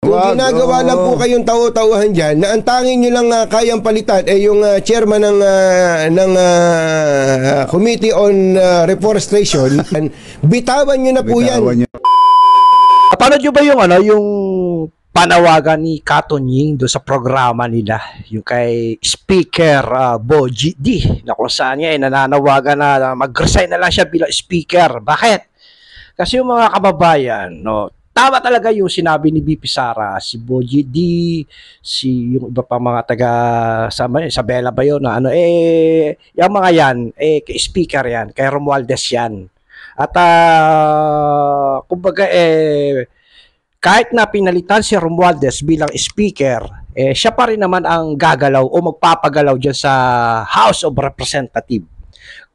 Kung ginagawa lang po kayong tao-tauhan dyan, na ang tanging nyo lang kayang palitan ay yung chairman ng Committee on Reforestation, bitawan nyo na po yan. Napanood nyo ba yung yung panawagan ni Kato Nying doon sa programa nila, yung kay Speaker Boji D, na kung saan niya nananawagan na mag-resign na lang siya bilang speaker. Bakit? Kasi yung mga kababayan, tama talaga yung sinabi ni BP Sara, si Boji D, yung iba pa mga taga sa Bella ba yun, yung mga yan, kay speaker yan, kay Romualdez yan. At kumbaga kahit na pinalitan si Romualdez bilang speaker, siya pa rin naman ang gagalaw o magpapagalaw dyan sa House of Representatives.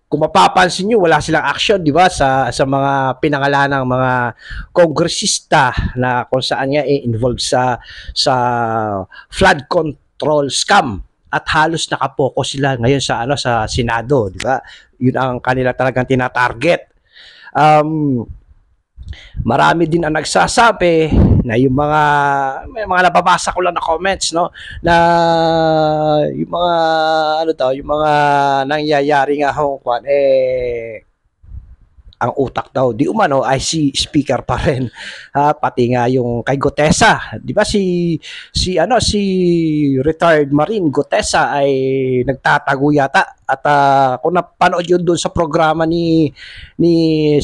Kung mapapansin nyo, wala silang action, di ba, sa mga pinangalanang mga kongresista na kung saan nga involved sa flood control scam, at halos nakapokus sila ngayon sa sa Senado, di ba? Yun ang kanila talagang tinatarget. Marami din ang nagsasabi na yung may mga nababasa ko lang na comments, na yung mga yung mga nangyayari nga ang utak daw di umano ay si speaker pa rin, pati nga yung kay Gutesa, di ba, si retired Marine Gutesa ay nagtatago yata, at kung napanood yun doon sa programa ni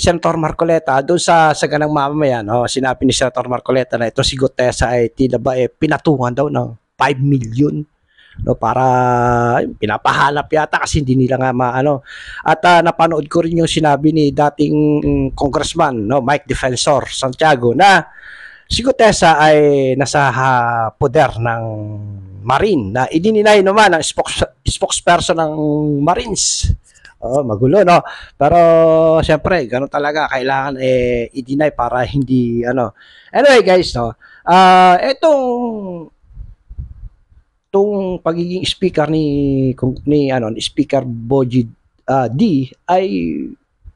Senator Marcoleta doon sa ganang mamamayan, sinabi ni Senator Marcoleta na ito si Gutesa ay tila ba pinatungan daw ng 5 million, para pinapahanap yata kasi hindi nila nga at napanood ko rin yung sinabi ni dating congressman, Mike Defensor Santiago, na si Gutesa ay nasa poder ng Marine, na idininay naman ang spokesperson ng Marines. Magulo, pero syempre ganun talaga, kailangan i-deny para hindi Anyway guys, itong pagiging speaker ni Speaker Boji D ay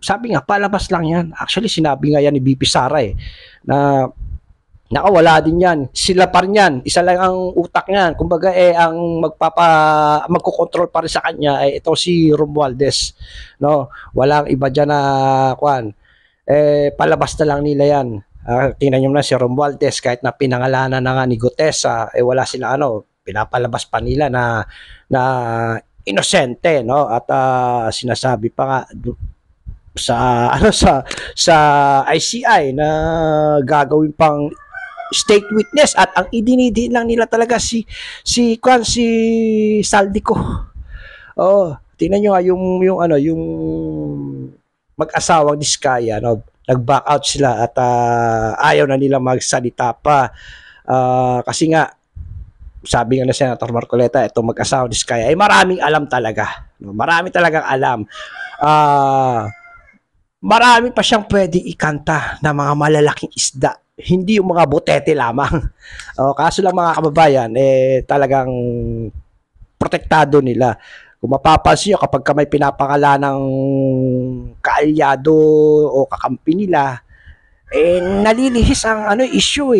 sabi nga palabas lang yan. Actually sinabi nga yan ni BP Sara na nakawala din yan, sila pa rin yan, isa lang ang utak niyan, kumbaga ang magkocontrol pa rin sa kanya ito si Romualdez, walang iba dyan na palabas na lang nila yan. Tingnan nyo na si Romualdez, kahit na pinangalanan na nga ni Gutesa, wala sila pinapalabas pa nila na inosente, at sinasabi pa nga sa ICI na gagawin pang state witness, at ang idinidiin lang nila talaga si Saldico. Tingnan niyo nga yung mag-asawang Diskaya, nag-back out sila at ayaw na nila magsalita pa, kasi nga sabi nga na Senator Marcoleta, itong mag-asawa Diskaya ay maraming alam talaga. Marami talagang alam. Marami pa siyang pwede ikanta na mga malalaking isda. Hindi yung mga botete lamang. Kaso lang mga kababayan, talagang protektado nila. Kung mapapansin nyo, kapag may pinapakala ng kaalyado o kakampi nila, nalilihis ang issue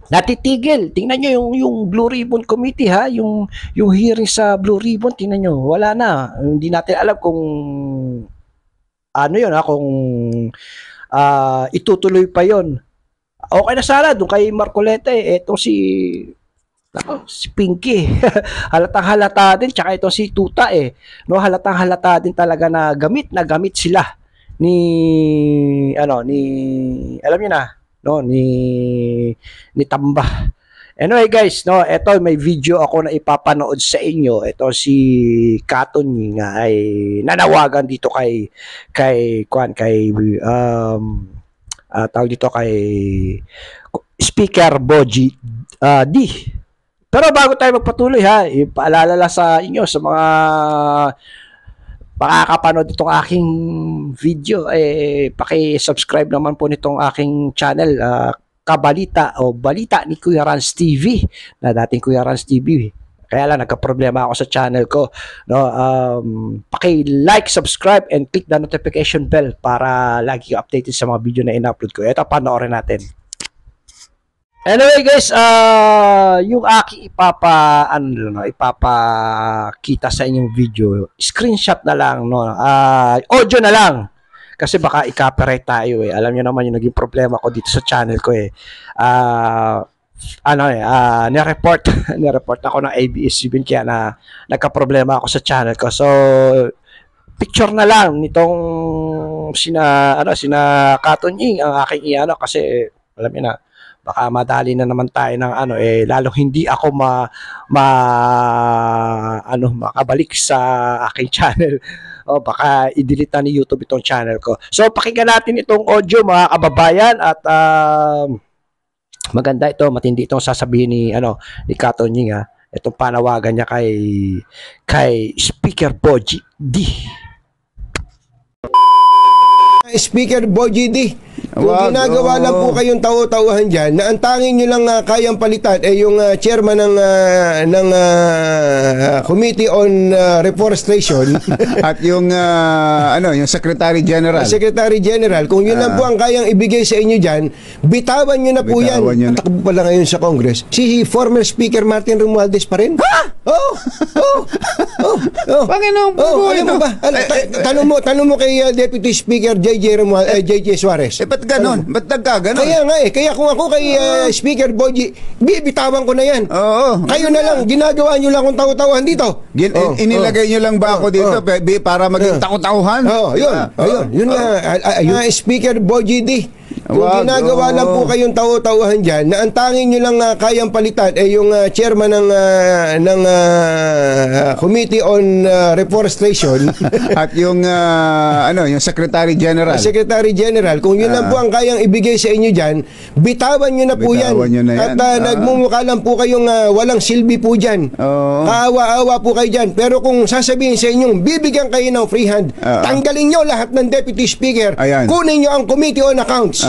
natitigil. Tingnan nyo yung Blue Ribbon Committee, yung hearing sa Blue Ribbon, tingnan nyo, wala na. Hindi natin alam kung kung itutuloy pa yon. Okay na sana doon kay Marcoleta, ito si Pinky. Halatang halata din, tsaka ito si Tuta halatang halata din talaga na gamit sila ni alam niyo na, ni Tamba. Anyway guys, ito may video ako na ipapanood sa inyo. Ito si Kato Nying ay nanawagan dito kay tawag dito kay Speaker Boji D. Pero bago tayo magpatuloy ipaalala lang sa inyo, sa mga makakapanood itong aking video, paki-subscribe naman po nitong aking channel, Kabalita o Balita ni Kuya Rans TV, na dating Kuya Rans TV. Kaya lang nagka-problema ako sa channel ko. Paki-like, subscribe, and click the notification bell para lagi updated sa mga video na in-upload ko. Ito, panoorin natin. Anyway guys, yung aking ipapakita sa inyong video, screenshot na lang, no? Audio na lang. Kasi baka i-copyright tayo eh. Alam niyo naman yung naging problema ko dito sa channel ko eh. Ni-report ni-report ako ng ABS-CBN kaya na nagka-problema ako sa channel ko. So picture na lang nitong sina Katon Ying ang aking kasi alam niyo na baka madali na naman tayo ng lalong hindi ako makabalik sa aking channel. O baka i-delete na ni YouTube itong channel ko. So pakinggan natin itong audio mga kababayan at maganda ito, matindi itong sasabihin ni Katon Ying itong panawagan niya kay Speaker Boji D. Speaker Boji D, kung ginagawa lang po kayong tao-tauhan dyan na ang tanging nyo lang kayang palitan ay yung chairman ng Committee on Reforestation at yung yung Secretary General. Secretary General, kung yun lang po ang kayang ibigay sa inyo dyan, bitawan nyo na po yan. Takbo pala ngayon sa Congress si former Speaker Martin Romualdez pa rin. Ha? Panginoon po. Alam mo ba? Tanong mo kay Deputy Speaker JJ Suarez. Ba't ganon? Ba't nagkaganon? Kaya nga kaya kung ako kay Speaker Boji, bibitawan ko na yan. Oo. Kayo na lang, ginagawa nyo lang kung tawa-tawahan dito. Inilagay nyo lang ba ako dito para maging tawa-tawahan? Yun nga, Speaker Boji D. Kung ginagawa lang po kayong tao-tauhan dyan na ang tanging nyo lang kayang palitan ay yung chairman ng Committee on Reforestation at yung yung Secretary General. Secretary General, kung yun lang po ang kayang ibigay sa inyo dyan, bitawan nyo na po yan. At nagmumukha lang po kayong walang silbi po dyan. Kaawa-awa po kayo dyan. Pero kung sasabihin sa inyong bibigyan kayo ng free hand, tanggalin nyo lahat ng Deputy Speaker, kunin nyo ang Committee on Accounts.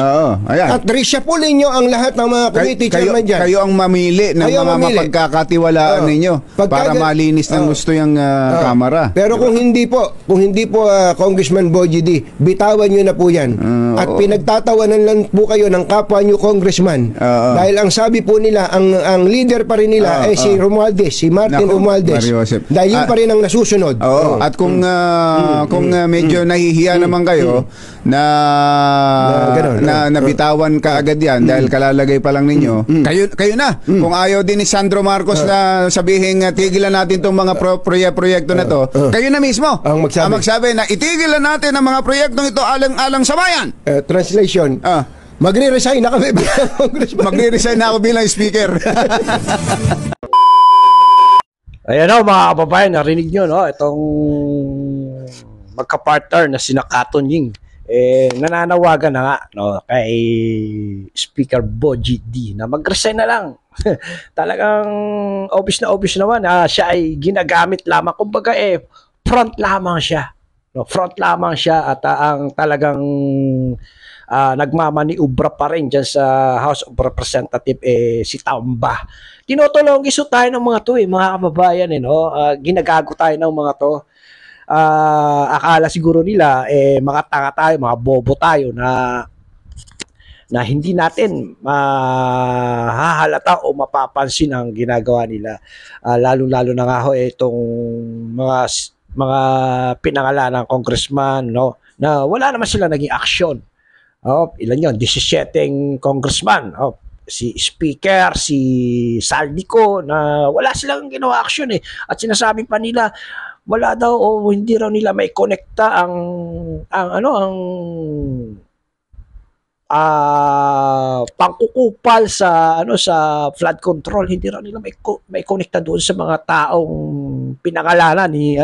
At reshufflein nyo ang lahat ng mga committee chairman dyan. Kayo ang mamili ng mga mapagkakatiwalaan ninyo para malinis ng gusto yung Kamara. Pero kung hindi po Congressman Boji D, bitawan nyo na po yan. At pinagtatawanan lang po kayo ng kapwa nyo congressman. Dahil ang sabi po nila, ang leader pa rin nila ay si Romualdez, si Martin Romualdez. Dahil yun pa rin ang nasusunod. At kung medyo nahihiya naman kayo na nabitawan ka agad yan dahil kalalagay pa lang ninyo, kayo na. Kung ayaw din ni Sandro Marcos na sabihin tigilan natin itong mga proyekto na to, kayo na mismo ang magsabi na itigilan natin ang mga proyektong ito alang-alang sa bayan. Translation. Magre-resign na kami bilang congressman. Magre-resign na ako bilang speaker. Ayan mga kababayan, narinig nyo itong magka-partner na sina Katon Ying. Nananawagan na nga kay Speaker Boji D na mag-resign na lang. Talagang obvious naman siya ay ginagamit lamang, kumbaga front lamang siya. Front lamang siya at ang talagang nagmamaniubra pa rin dyan sa House of Representatives si Tamba. Tinutulong iso tayo ng mga to mga kababayan ginagago tayo ng mga to. Akala siguro nila mga tanga tayo, mga bobo tayo na hindi natin mahahalata o mapapansin ang ginagawa nila. Lalo-lalo na nga itong mga pinangalan ng congressman na wala naman sila naging aksyon. Ilan yun? 17 congressman. Si Speaker, si Saldico na wala silang ginawa aksyon At sinasabi pa nila wala daw o hindi raw nila may konekta ang pangkukupal sa flood control, hindi raw nila may konekta doon sa mga taong pinangalanan ni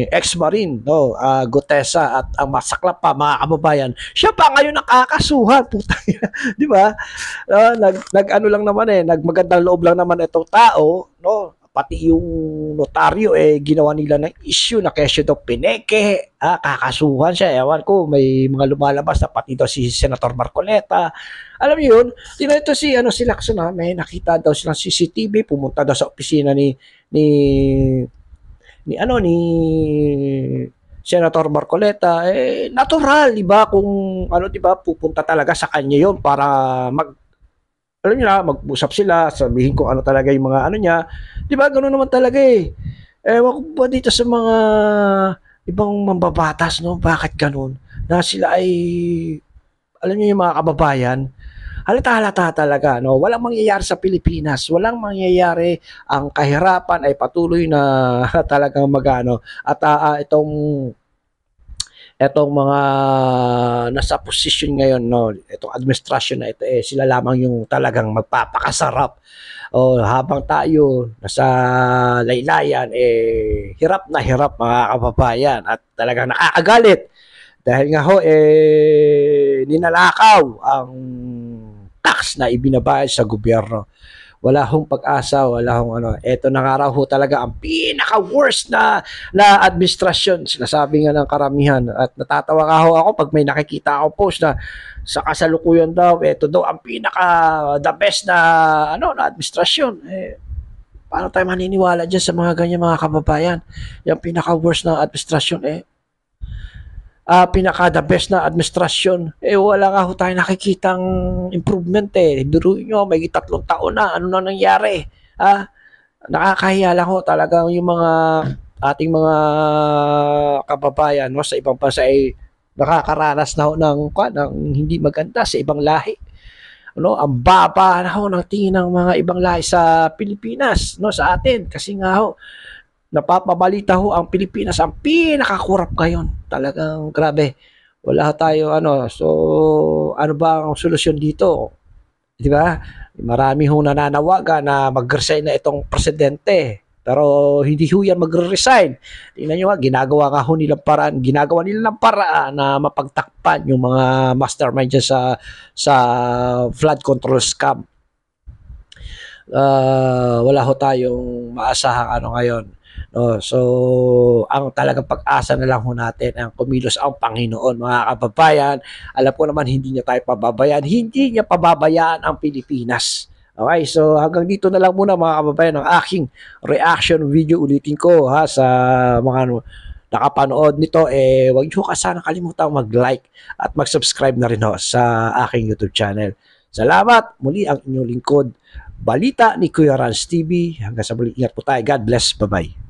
ex-marine Gutesa at ang masaklap pa mga kababayan, siya pa ngayon nakakasuhan, di ba? Lang naman nagmagandang loob lang naman itong tao, pati yung notaryo ginawa nila ng issue na kesyo daw pineke, kakasuhan siya. Ewan ko, may mga lumalabas na pati daw si Senator Marcoleta. Alam niyo yun, ito si Lacson may nakita daw silang CCTV, pumunta daw sa opisina ni Senator Marcoleta, natural, di ba? Kung ano, di ba, pupunta talaga sa kanya yon para alam niyo na, mag-usap sila, sabihin ko ano talaga yung mga ano niya. Di ba? Ganoon naman talaga eh. Ewan ko ba dito sa mga ibang mambabatas, no? Bakit ganun? Na sila ay, alam niyo yung mga kababayan, halata-halata talaga, no? Walang mangyayari sa Pilipinas, walang mangyayari, ang kahirapan ay patuloy na talagang magano at etong mga nasa posisyon ngayon, no, itong administrasyon na ito, sila lamang yung talagang magpapakasarap. O habang tayo nasa laylayan, hirap na hirap mga kababayan at talagang nakakagalit. Dahil nga ho, ninalakaw ang tax na ibinabayad sa gobyerno. Wala hong pag-asa, wala hong ano. Ito na nga raw ho talaga ang pinaka-worst na administrasyon. Sinasabi nga ng karamihan. At natatawa nga ho ako pag may nakikita ako post na sa kasalukuyan daw, ito daw ang pinaka-the best na, ano, na administrasyon. Paano tayo maniniwala dyan sa mga ganyan mga kababayan? Yung pinaka-worst na administrasyon, pinaka-the best na administrasyon, wala nga ho tayo nakikitang improvement Biruin nyo, may 3 taon na, ano na nangyari? Nakakahiya lang ho talagang yung mga ating mga kababayan, no, sa ibang bansa ay nakakaranas na ho ng hindi maganda sa ibang lahi. Ano, ang baba na ho ng tingin ng mga ibang lahi sa Pilipinas, no, sa atin, kasi nga ho napapabalita ho ang Pilipinas ang pinakakurap ngayon. Talagang grabe. Wala tayo ano. So, ano ba ang solusyon dito? Di ba? Marami ho nananawagan na mag-resign na itong presidente. Pero hindi ho yan mag-resign. Tingnan nyo nga, ginagawa nilang paraan na mapagtakpan yung mga mastermind dyan sa flood control scam. Wala ho tayong maasahang ano ngayon. So, ang talagang pag-asa na lang ho natin ang kumilos ang Panginoon, mga kababayan. Alam ko naman hindi niya tayo pababayaan. Hindi niya pababayaan ang Pilipinas. Okay, so hanggang dito na lang muna mga kababayan ang aking reaction video. Ulitin ko ha sa mga nakapanood nito. Huwag niyo ka sana kalimutang mag-like at mag-subscribe na rin ho sa aking YouTube channel. Salamat. Muli ang inyong lingkod. Balita ni Kuya Rans TV. Hanggang sa muli, ingat po tayo. God bless. Bye-bye.